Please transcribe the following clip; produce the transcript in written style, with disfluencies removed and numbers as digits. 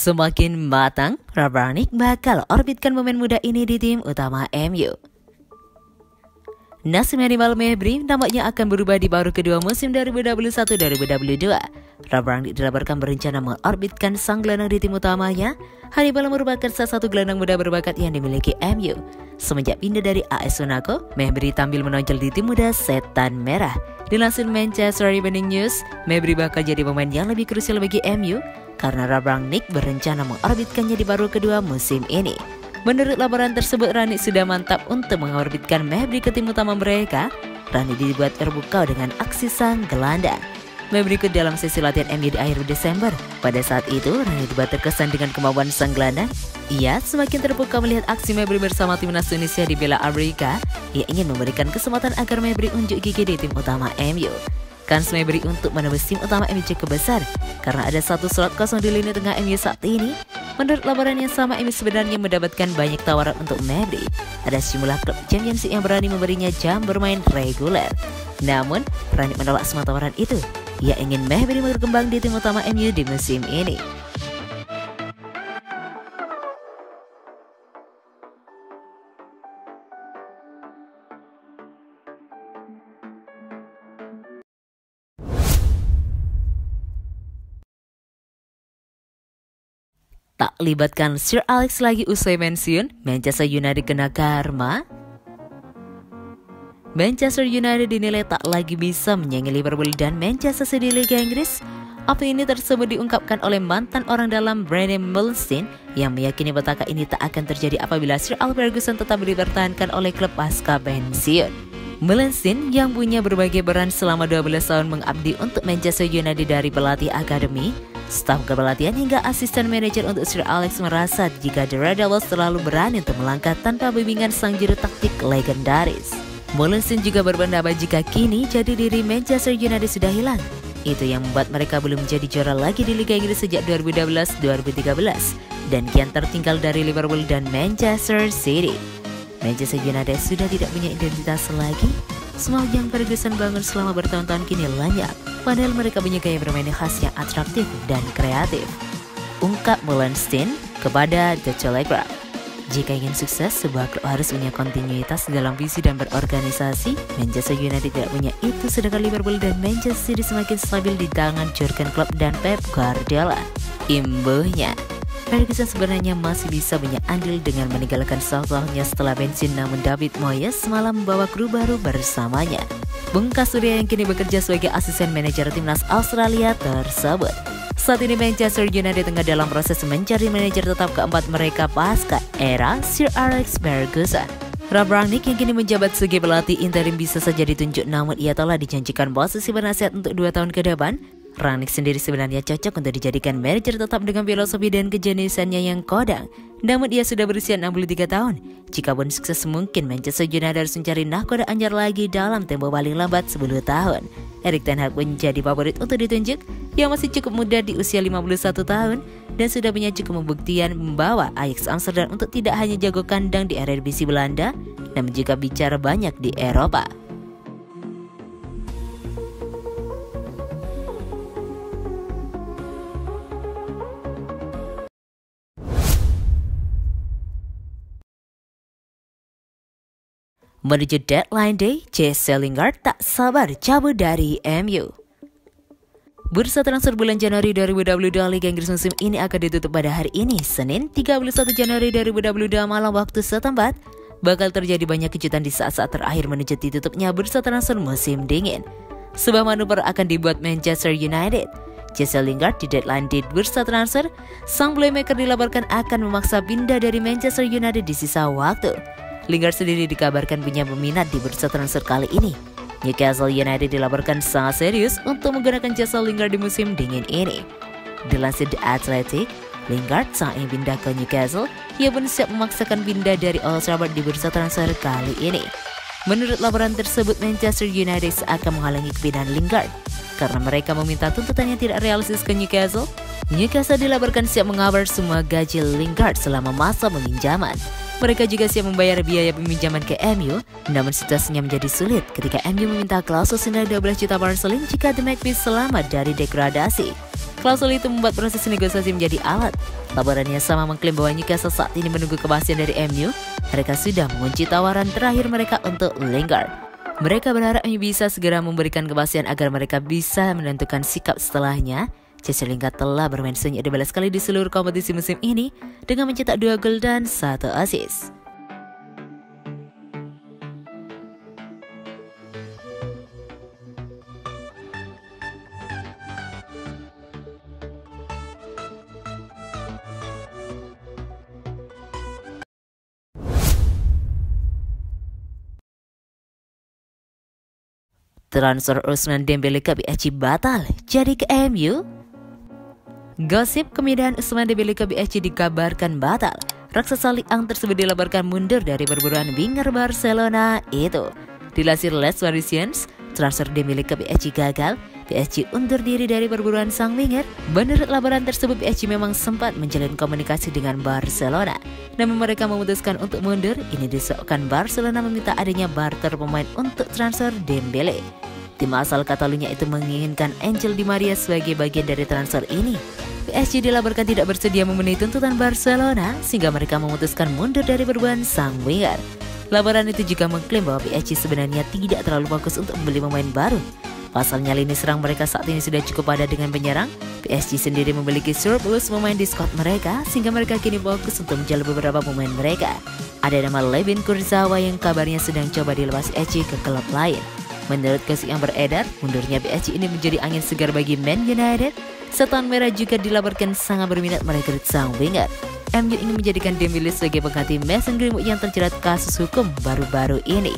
Semakin matang, Rangnick bakal orbitkan pemain muda ini di tim utama MU. Nasib Hannibal Mejbri nampaknya akan berubah di paruh kedua musim 2021-2022. Rangnick dilaporkan berencana mengorbitkan sang gelandang di tim utamanya. Hannibal merupakan salah satu gelandang muda berbakat yang dimiliki MU. Semenjak pindah dari AS Monaco, Mejbri tampil menonjol di tim muda Setan Merah. Dilansir Manchester Evening News, Mejbri bakal jadi pemain yang lebih krusial bagi MU karena Rangnick berencana mengorbitkannya di paruh kedua musim ini. Menurut laporan tersebut, Rangnick sudah mantap untuk mengorbitkan Mejbri ke tim utama mereka. Rangnick dibuat terpukau dengan aksi sang gelandang. Mejbri ikut dalam sesi latihan MU di akhir Desember. Pada saat itu, Rangnick dibuat terkesan dengan kemampuan sang gelandang. Ia semakin terpukau melihat aksi Mejbri bersama timnas Tunisia di Piala Afrika. Ia ingin memberikan kesempatan agar Mejbri unjuk gigi di tim utama MU. Kans Mejbri untuk menembus tim utama MU cukup besar karena ada satu slot kosong di lini tengah MU saat ini. Menurut laporan yang sama, MU sebenarnya mendapatkan banyak tawaran untuk Mejbri. Ada sejumlah klub Championship yang berani memberinya jam bermain reguler. Namun, Rangnick menolak semua tawaran itu. Ia ingin Mejbri berkembang di tim utama MU di musim ini. Tak libatkan Sir Alex lagi usai pensiun, Manchester United kena karma. Manchester United dinilai tak lagi bisa menyaingi Liverpool dan Manchester City di Liga Inggris. Opini tersebut diungkapkan oleh mantan orang dalam Brendan Meulensteen yang meyakini petaka ini tak akan terjadi apabila Sir Alex Ferguson tetap dipertahankan oleh klub pasca pensiun. Meulensteen yang punya berbagai peran selama 12 tahun mengabdi untuk Manchester United dari pelatih akademi, staf kepelatihan hingga asisten manajer untuk Sir Alex merasa jika The Red Devils terlalu berani untuk melangkah tanpa bimbingan sang juru taktik legendaris. Meulensteen juga berpendapat jika kini jati diri Manchester United sudah hilang. Itu yang membuat mereka belum menjadi juara lagi di Liga Inggris sejak 2012-2013 dan kian tertinggal dari Liverpool dan Manchester City. Manchester United sudah tidak punya identitas lagi. Semua yang Ferguson bangun selama bertahun-tahun kini lenyap, padahal mereka punya gaya bermain khas yang atraktif dan kreatif. Ungkap Meulensteen kepada The Telegraph. Jika ingin sukses, sebuah klub harus punya kontinuitas dalam visi dan berorganisasi. Manchester United tidak punya itu, sedangkan Liverpool dan Manchester City semakin stabil di tangan Jurgen Klopp dan Pep Guardiola. Imbuhnya, Ferguson sebenarnya masih bisa punya andil dengan meninggalkan sosoknya setelah pensiun, namun David Moyes malah membawa kru baru bersamanya. Bungkas Surya yang kini bekerja sebagai asisten manajer timnas Australia tersebut. Saat ini Manchester United tengah dalam proses mencari manajer tetap keempat mereka pasca era Sir Alex Ferguson. Rangnick yang kini menjabat sebagai pelatih interim bisa saja ditunjuk, namun ia telah dijanjikan posisi penasihat untuk 2 tahun ke depan. Rangnick sendiri sebenarnya cocok untuk dijadikan manajer tetap dengan filosofi dan kejeniusannya yang kodang. Namun ia sudah berusia 63 tahun. Jikapun sukses, mungkin Manchester United harus mencari nahkoda anyar lagi dalam tempo paling lambat 10 tahun. Erik ten Hag menjadi favorit untuk ditunjuk, yang masih cukup muda di usia 51 tahun dan sudah punya cukup pembuktian membawa Ajax Amsterdam untuk tidak hanya jago kandang di Eredivisie Belanda, namun juga bicara banyak di Eropa. Menuju deadline day, Jesse Lingard tak sabar cabut dari MU. Bursa transfer bulan Januari 2022 Liga Inggris musim ini akan ditutup pada hari ini, Senin 31 Januari 2022 malam waktu setempat. Bakal terjadi banyak kejutan di saat-saat terakhir menuju ditutupnya bursa transfer musim dingin. Sebuah manuver akan dibuat Manchester United. Jesse Lingard di deadline day bursa transfer, sang playmaker dilaporkan akan memaksa pindah dari Manchester United di sisa waktu. Lingard sendiri dikabarkan punya peminat di bursa transfer kali ini. Newcastle United dilaporkan sangat serius untuk menggunakan jasa Lingard di musim dingin ini. Dilansir The Athletic, Lingard sang ingin pindah ke Newcastle. Ia pun siap memaksakan pindah dari Old Trafford di bursa transfer kali ini. Menurut laporan tersebut, Manchester United akan menghalangi kepindahan Lingard karena mereka meminta tuntutan yang tidak realistis ke Newcastle. Newcastle dilaporkan siap mengcover semua gaji Lingard selama masa peminjaman. Mereka juga siap membayar biaya peminjaman ke MU, namun situasinya menjadi sulit ketika MU meminta klausul senilai 12 juta pound sterling jika The Magpies selamat dari degradasi. Klausul itu membuat proses negosiasi menjadi alat. Laporannya sama mengklaim bahwa Newcastle saat ini menunggu kepastian dari MU. Mereka sudah mengunci tawaran terakhir mereka untuk Lingard. Mereka berharap MU bisa segera memberikan kepastian agar mereka bisa menentukan sikap setelahnya. Jesse Lingard telah bermain sunyi 12 kali di seluruh kompetisi musim ini dengan mencetak 2 gol dan 1 assist. Transfer Ousmane Dembele ke PSG batal, jadi ke MU? Gosip kemindahan Ousmane Dembele ke PSG dikabarkan batal. Raksasa Ligue 1 tersebut dilaporkan mundur dari perburuan winger Barcelona itu. Dilansir Les Parisiens, transfer Dembele ke PSG gagal. PSG undur diri dari perburuan sang winger. Menurut laporan tersebut, PSG memang sempat menjalin komunikasi dengan Barcelona, namun mereka memutuskan untuk mundur. Ini disebabkan Barcelona meminta adanya barter pemain untuk transfer Dembele. Tim asal Catalunya itu menginginkan Angel Di Maria sebagai bagian dari transfer ini. PSG dilaporkan tidak bersedia memenuhi tuntutan Barcelona, sehingga mereka memutuskan mundur dari perburuan sang winger. Laporan itu juga mengklaim bahwa PSG sebenarnya tidak terlalu fokus untuk membeli pemain baru. Pasalnya lini serang mereka saat ini sudah cukup padat dengan penyerang. PSG sendiri memiliki surplus pemain di squad mereka, sehingga mereka kini fokus untuk menjual beberapa pemain mereka. Ada nama Layvin Kurzawa yang kabarnya sedang coba dilepas PSG ke klub lain. Menurut gosip yang beredar, mundurnya PSG ini menjadi angin segar bagi Man United. Setan Merah juga dilaporkan sangat berminat merekrut sang winger. MU ingin menjadikan Dembele sebagai pengganti Mason Greenwood yang terjerat kasus hukum baru-baru ini.